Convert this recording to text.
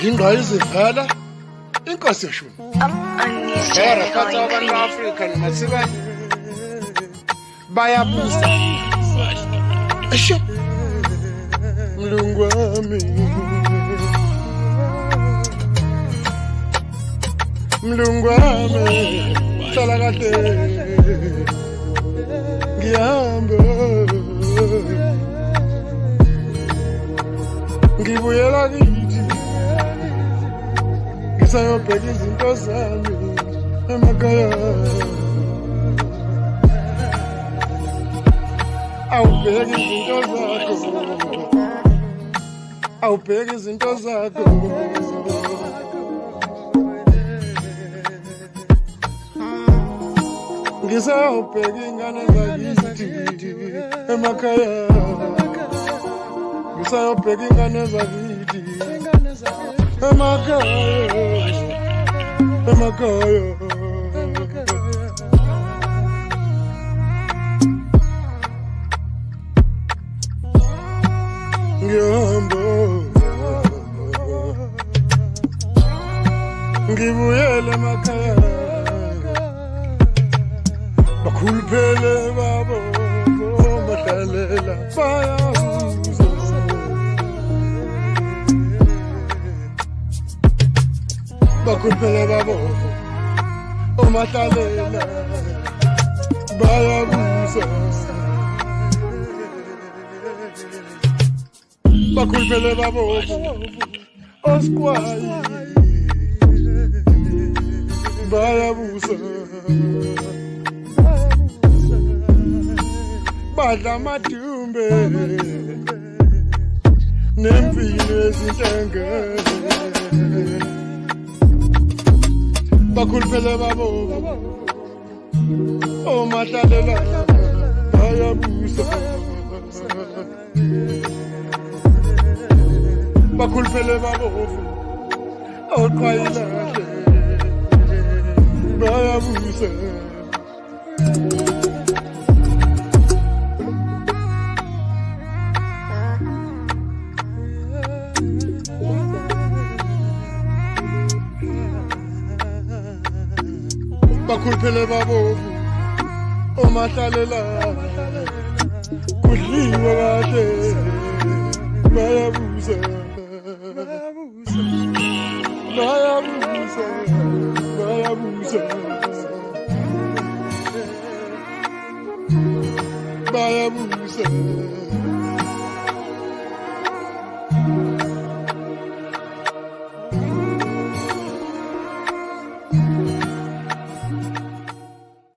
ingqwayizivala inkosi yeshumi raphatha abantu ba-Afrika nomasibani bayabusa eshe mlungu wami hlala kahle ngihamba ngibuyela kithi ngisayobheka izinto zami emakhaya awubheka izinto zakho ngisayobheka ingane zakithi emakhaya ngisayobheka ingane zakithi emakhaya ngihamba ngibuyele emakhaya bakhuluphele babo badlalela bayabuza bakhuluphele babo omadlalela bayabuza bakhuluphele babo osikwayi bayabuza badla amadumbe nemfino ezintenge bakhuluphele babo omadlalela bayabuza bakhuluphele babo oqhwayilahle bayabuza bakhuluphele babo omadlalela kudliwe kahle bayabuza bayabuza